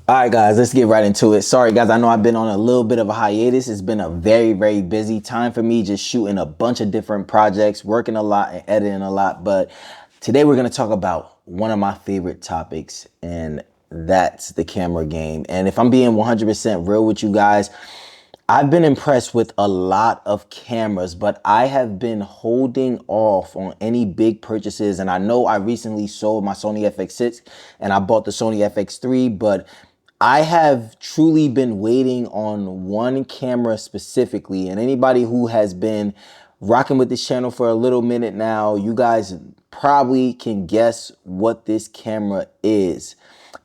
All right, guys, let's get right into it. Sorry, guys, I know I've been on a little bit of a hiatus. It's been a very busy time for me, just shooting a bunch of different projects, working a lot and editing a lot. But today we're going to talk about one of my favorite topics, and that's the camera game. And if I'm being 100% real with you guys, I've been impressed with a lot of cameras, but I have been holding off on any big purchases. And I know I recently sold my Sony FX6 and I bought the Sony FX3, but I have truly been waiting on one camera specifically. And anybody who has been rocking with this channel for a little minute now, you guys probably can guess what this camera is.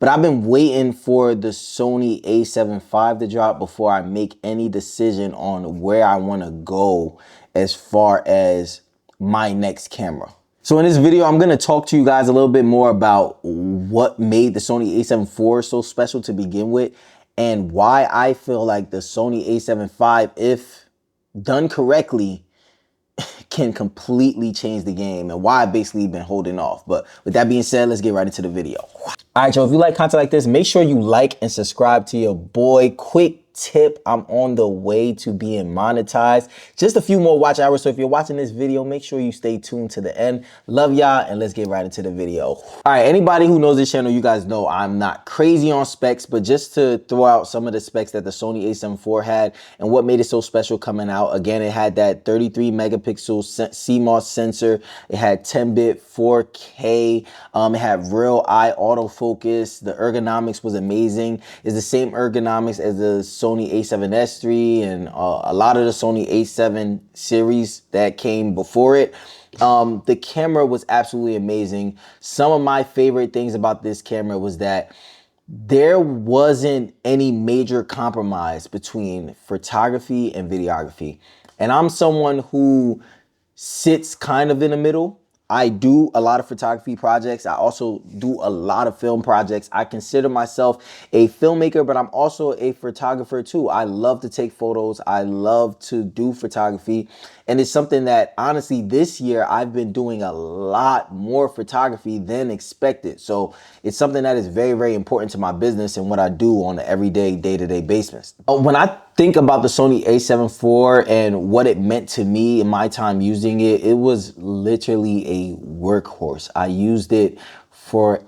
But I've been waiting for the Sony A7 V to drop before I make any decision on where I want to go as far as my next camera. So in this video, I'm going to talk to you guys a little bit more about what made the Sony A7 IV so special to begin with, and why I feel like the Sony A7 V, if done correctly, can completely change the game, and why I've basically been holding off. But with that being said, let's get right into the video. All right, y'all, if you like content like this, make sure you like and subscribe to your boy. Quick tip, I'm on the way to being monetized. Just a few more watch hours, so if you're watching this video, make sure you stay tuned to the end. Love y'all, and let's get right into the video. All right, anybody who knows this channel, you guys know I'm not crazy on specs, but just to throw out some of the specs that the Sony A7 IV had and what made it so special coming out. Again, it had that 33 megapixel CMOS sensor. It had 10-bit 4K. It had real eye autofocus. The ergonomics was amazing. It's the same ergonomics as the Sony A7S III and a lot of the Sony A7 series that came before it. The camera was absolutely amazing. Some of my favorite things about this camera was that there wasn't any major compromise between photography and videography. And I'm someone who sits kind of in the middle. I do a lot of photography projects. I also do a lot of film projects. I consider myself a filmmaker, but I'm also a photographer too. I love to take photos. I love to do photography. And it's something that honestly this year I've been doing a lot more photography than expected. So it's something that is very important to my business and what I do on an everyday, day-to-day basis. When I think about the Sony A7 IV and what it meant to me in my time using it, it was literally a workhorse. I used it for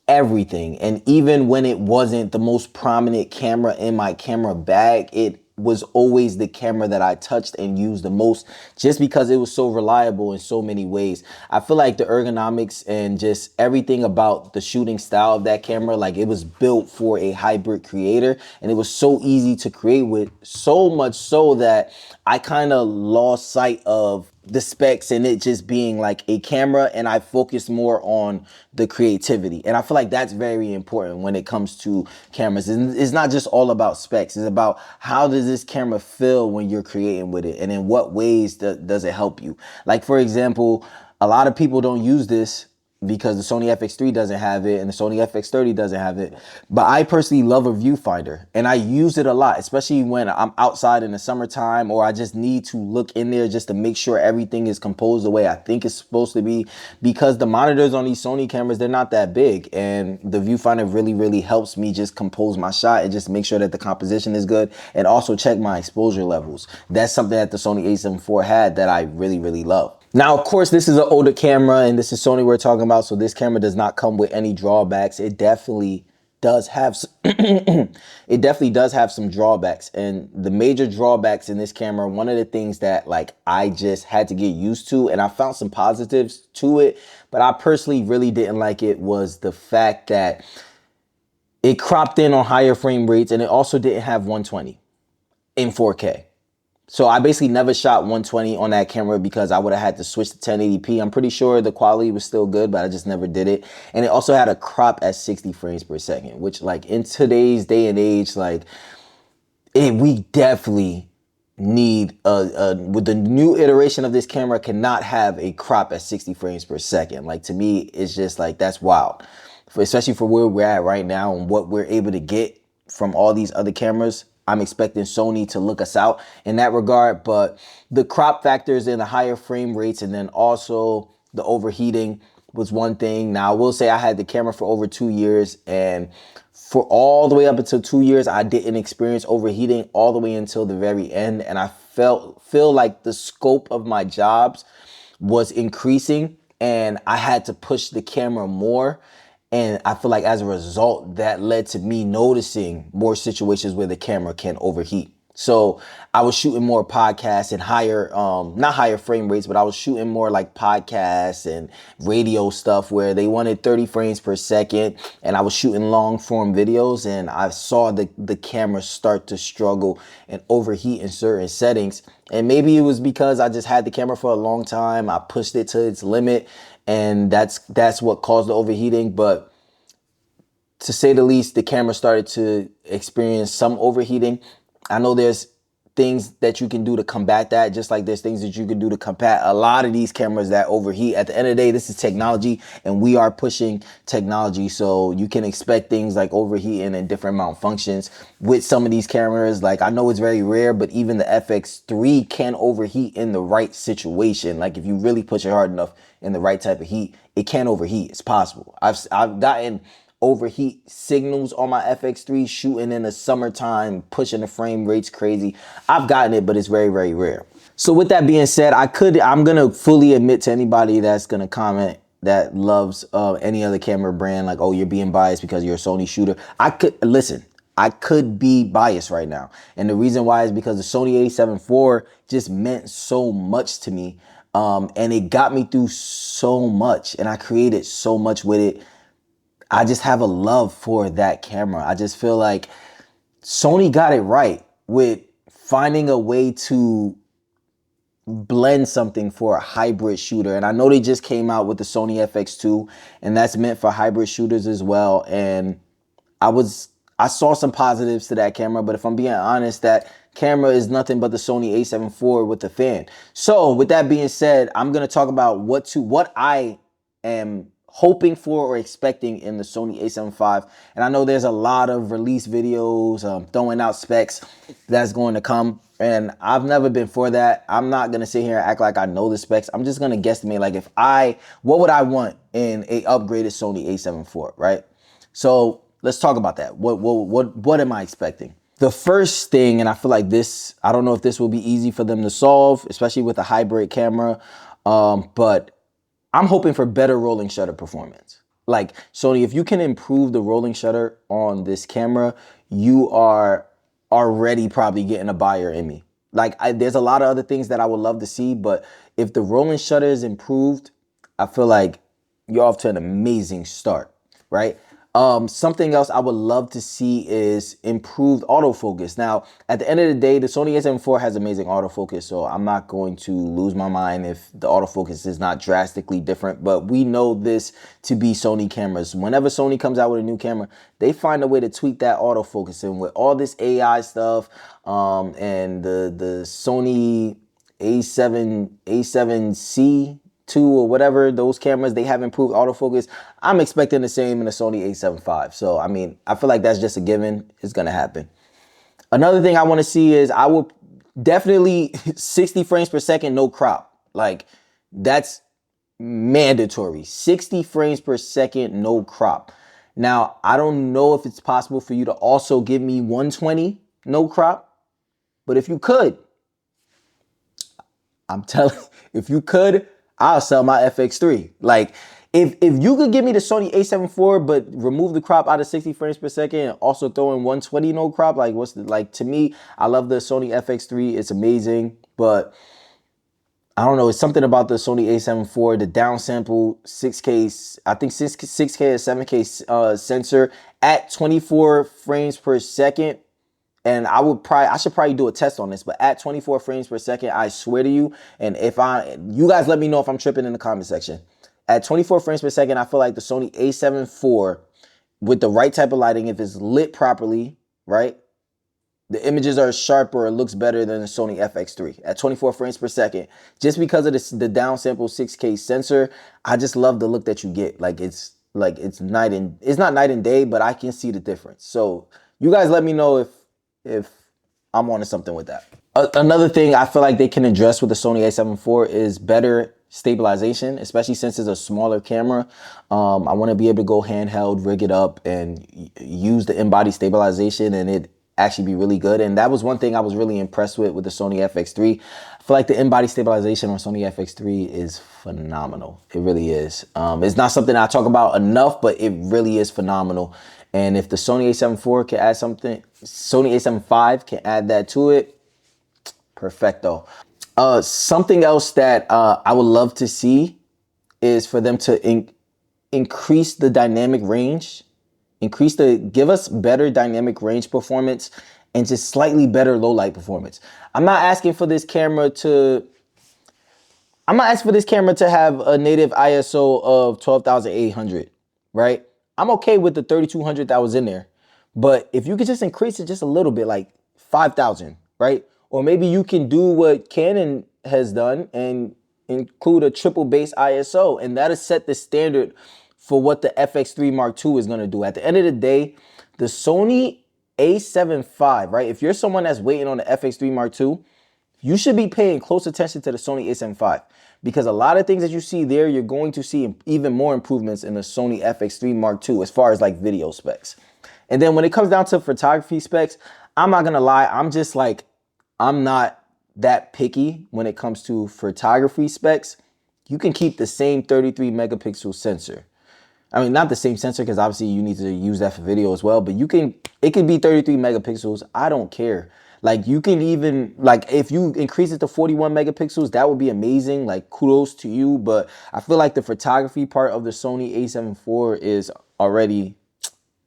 everything. And even when it wasn't the most prominent camera in my camera bag, it was always the camera that I touched and used the most, just because it was so reliable in so many ways. I feel like the ergonomics and just everything about the shooting style of that camera, like it was built for a hybrid creator, and it was so easy to create with, so much so that I kind of lost sight of the specs and it just being like a camera, and I focused more on the creativity. And I feel like that's very important when it comes to cameras. And it's not just all about specs. It's about how does this camera feel when you're creating with it, and in what ways does it help you. Like, for example, a lot of people don't use this because the Sony FX3 doesn't have it and the Sony FX30 doesn't have it. But I personally love a viewfinder, and I use it a lot, especially when I'm outside in the summertime, or I just need to look in there just to make sure everything is composed the way I think it's supposed to be, because the monitors on these Sony cameras, they're not that big, and the viewfinder really helps me just compose my shot and just make sure that the composition is good, and also check my exposure levels. That's something that the Sony A7 IV had that I really love. Now, of course, this is an older camera, and this is Sony we're talking about, so this camera does not come with any drawbacks. It definitely does have some drawbacks, and the major drawbacks in this camera, one of the things that like I just had to get used to, and I found some positives to it, but I personally really didn't like it, was the fact that it cropped in on higher frame rates, and it also didn't have 120 in 4K. So I basically never shot 120 on that camera because I would have had to switch to 1080p. I'm pretty sure the quality was still good, but I just never did it. And it also had a crop at 60 frames per second, which like in today's day and age, like we definitely need with the new iteration of this camera, cannot have a crop at 60 frames per second. Like, to me, it's just like, that's wild, especially for where we're at right now and what we're able to get from all these other cameras. I'm expecting Sony to look us out in that regard, but the crop factors and the higher frame rates, and then also the overheating was one thing. Now, I will say I had the camera for over 2 years, and for all the way up until 2 years, I didn't experience overheating all the way until the very end. And I feel like the scope of my jobs was increasing and I had to push the camera more. And I feel like as a result, that led to me noticing more situations where the camera can overheat. So I was shooting more podcasts and higher, not higher frame rates, but I was shooting more like podcasts and radio stuff where they wanted 30 frames per second. And I was shooting long form videos and I saw the camera start to struggle and overheat in certain settings. And maybe it was because I just had the camera for a long time. I pushed it to its limit and that's what caused the overheating. But to say the least, the camera started to experience some overheating. I know there's things that you can do to combat that, just like there's things that you can do to combat a lot of these cameras that overheat. At the end of the day, this is technology and we are pushing technology. So you can expect things like overheating and different malfunctions with some of these cameras. Like I know it's very rare, but even the FX3 can overheat in the right situation. Like if you really push it hard enough in the right type of heat, it can overheat. It's possible. I've gotten overheat signals on my FX3 shooting in the summertime, pushing the frame rates crazy. I've gotten it, but it's very, very rare. So with that being said, I'm gonna fully admit to anybody that's gonna comment that loves any other camera brand, like, oh, you're being biased because you're a Sony shooter. I could be biased right now. And the reason why is because the Sony A7 IV just meant so much to me. And it got me through so much and I created so much with it. I just have a love for that camera. I just feel like Sony got it right with finding a way to blend something for a hybrid shooter. And I know they just came out with the Sony FX2 and that's meant for hybrid shooters as well. And I saw some positives to that camera, but if I'm being honest, that camera is nothing but the Sony A7 IV with the fan. So with that being said, I'm going to talk about what I am hoping for or expecting in the Sony A75. And I know there's a lot of release videos throwing out specs that's going to come. And I've never been for that. I'm not going to sit here and act like I know the specs. I'm just going to guesstimate like what would I want in a upgraded Sony A7 IV, right? So let's talk about that. What am I expecting? The first thing, and I feel like this, I don't know if this will be easy for them to solve, especially with a hybrid camera, but I'm hoping for better rolling shutter performance. Like Sony, if you can improve the rolling shutter on this camera, you are already probably getting a buyer in me. Like there's a lot of other things that I would love to see, but if the rolling shutter is improved, I feel like you're off to an amazing start, right? Something else I would love to see is improved autofocus. Now, at the end of the day, the Sony A7 IV has amazing autofocus, so I'm not going to lose my mind if the autofocus is not drastically different, but we know this to be Sony cameras. Whenever Sony comes out with a new camera, they find a way to tweak that autofocus. And with all this AI stuff, and the Sony A7C or whatever, those cameras, they have improved autofocus. I'm expecting the same in the Sony A7 V. So, I mean, I feel like that's just a given. It's going to happen. Another thing I want to see is I will definitely 60 frames per second, no crop. Like, that's mandatory. 60 frames per second, no crop. Now, I don't know if it's possible for you to also give me 120, no crop. But if you could, I'm telling you, if you could, I'll sell my FX3. Like, if you could give me the Sony A7 IV, but remove the crop out of 60 frames per second and also throw in 120 no crop, like to me, I love the Sony FX3. It's amazing, but I don't know. It's something about the Sony A7 IV, the downsample 6K, I think 6K or 7K sensor at 24 frames per second. And I should probably do a test on this, but at 24 frames per second, I swear to you, and you guys let me know if I'm tripping in the comment section. At 24 frames per second, I feel like the Sony A7 IV with the right type of lighting, if it's lit properly, right? The images are sharper, it looks better than the Sony FX3 at 24 frames per second. Just because of the downsample 6K sensor, I just love the look that you get. It's not night and day, but I can see the difference. So you guys let me know if I'm onto something with that. Another thing I feel like they can address with the Sony A7 IV is better stabilization, especially since it's a smaller camera. I want to be able to go handheld, rig it up, and use the in-body stabilization, and it actually be really good. And that was one thing I was really impressed with the Sony FX3. I feel like the in-body stabilization on Sony FX3 is phenomenal. It really is. It's not something I talk about enough, but it really is phenomenal. And if the Sony A7 IV can add something, Sony A7 V can add that to it, perfecto. Something else that I would love to see is for them to increase the dynamic range, give us better dynamic range performance, and just slightly better low light performance. I'm not asking for this camera to have a native ISO of 12,800, right? I'm okay with the 3,200 that was in there, but if you could just increase it just a little bit, like 5,000, right? Or maybe you can do what Canon has done and include a triple base ISO, and that'll set the standard for what the FX3 Mark II is gonna do. At the end of the day, the Sony A7 V, right? If you're someone that's waiting on the FX3 Mark II, you should be paying close attention to the Sony A7 V, because a lot of things that you see there, you're going to see even more improvements in the Sony FX3 Mark II as far as like video specs. And then when it comes down to photography specs, I'm not gonna lie, I'm not that picky when it comes to photography specs. You can keep the same 33 megapixel sensor. I mean, not the same sensor, because obviously you need to use that for video as well, but it can be 33 megapixels. I don't care. Like, you can even, like, if you increase it to 41 megapixels, that would be amazing. Like, kudos to you. But I feel like the photography part of the Sony A7 IV is already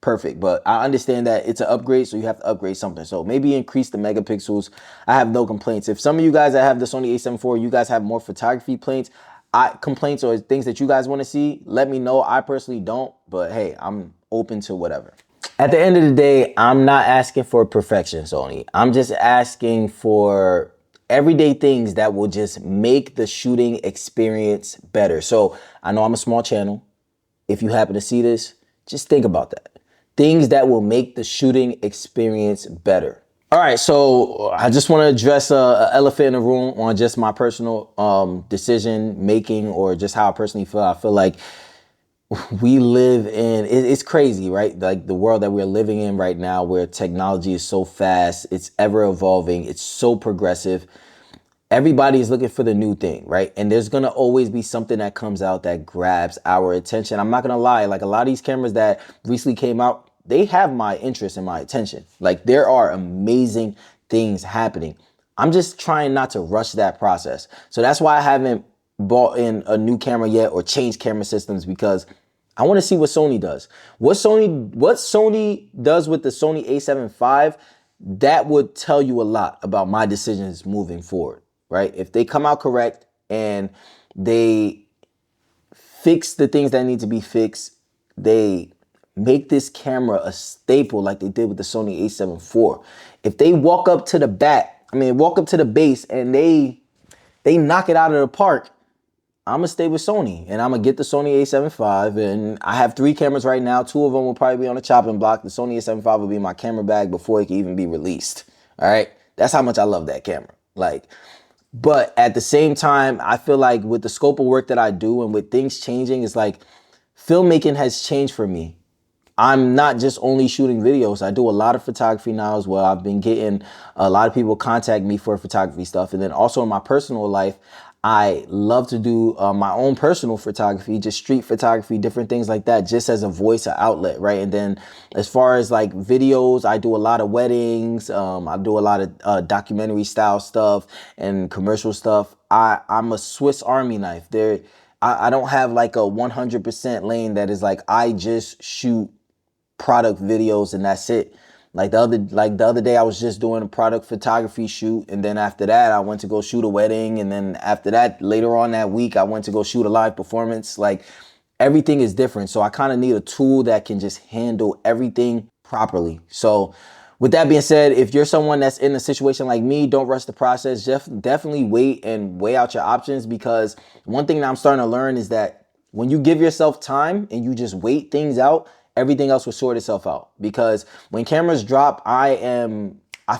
perfect. But I understand that it's an upgrade, so you have to upgrade something. So maybe increase the megapixels. I have no complaints. If some of you guys that have the Sony A7 IV, you guys have more photography complaints or things that you guys want to see, let me know. I personally don't, but hey, I'm open to whatever. At the end of the day, I'm not asking for perfection, Sony. I'm just asking for everyday things that will just make the shooting experience better. So I know I'm a small channel. If you happen to see this, just think about that. Things that will make the shooting experience better. All right, so I just want to address an elephant in the room on just my personal decision making, or just how I personally feel. I feel like we live in, it's crazy, right? Like the world that we're living in right now, where technology is so fast, it's ever evolving, it's so progressive. Everybody is looking for the new thing, right? And there's gonna always be something that comes out that grabs our attention. I'm not gonna lie, like a lot of these cameras that recently came out, they have my interest and my attention. Like, there are amazing things happening. I'm just trying not to rush that process. So that's why I haven't bought in a new camera yet or changed camera systems, because I want to see what Sony does. What Sony does with the Sony A7 V, that would tell you a lot about my decisions moving forward, right? If they come out correct and they fix the things that need to be fixed, they make this camera a staple like they did with the Sony A7 IV. If they walk up to the base and they knock it out of the park, I'm gonna stay with Sony, and I'm gonna get the Sony A7 V. And I have 3 cameras right now. 2 of them will probably be on the chopping block. The Sony A7 V will be in my camera bag before it can even be released. All right, that's how much I love that camera. Like, but at the same time, I feel like with the scope of work that I do and with things changing, it's like filmmaking has changed for me. I'm not just only shooting videos. I do a lot of photography now as well. I've been getting a lot of people contact me for photography stuff. And then also in my personal life, I love to do my own personal photography, just street photography, different things like that, just as a voice, an outlet, right? And then as far as like videos, I do a lot of weddings. I do a lot of documentary style stuff and commercial stuff. I'm a Swiss Army knife. I don't have like a 100% lane that is like, I just shoot product videos and that's it. Like the other day, I was just doing a product photography shoot, and then after that, I went to go shoot a wedding, and then after that, later on that week, I went to go shoot a live performance. Like, everything is different, so I kind of need a tool that can just handle everything properly. So with that being said, if you're someone that's in a situation like me, don't rush the process. Definitely wait and weigh out your options, because one thing that I'm starting to learn is that when you give yourself time and you just wait things out, everything else will sort itself out. Because when cameras drop, I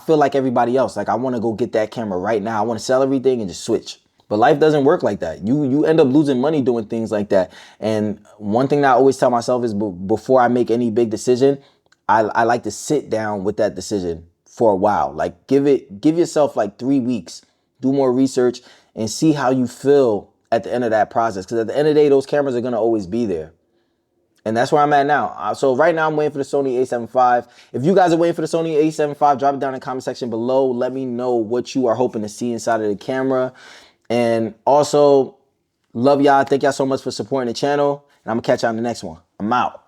feel like everybody else. Like, I want to go get that camera right now. I want to sell everything and just switch. But life doesn't work like that. You end up losing money doing things like that. And one thing that I always tell myself is before I make any big decision, I like to sit down with that decision for a while. Like give yourself like 3 weeks, do more research and see how you feel at the end of that process. Because at the end of the day, those cameras are gonna always be there. And that's where I'm at now. So right now I'm waiting for the Sony A7 IV. If you guys are waiting for the Sony A7 V, drop it down in the comment section below. Let me know what you are hoping to see inside of the camera. And also, love y'all. Thank y'all so much for supporting the channel. And I'm gonna catch y'all in the next one. I'm out.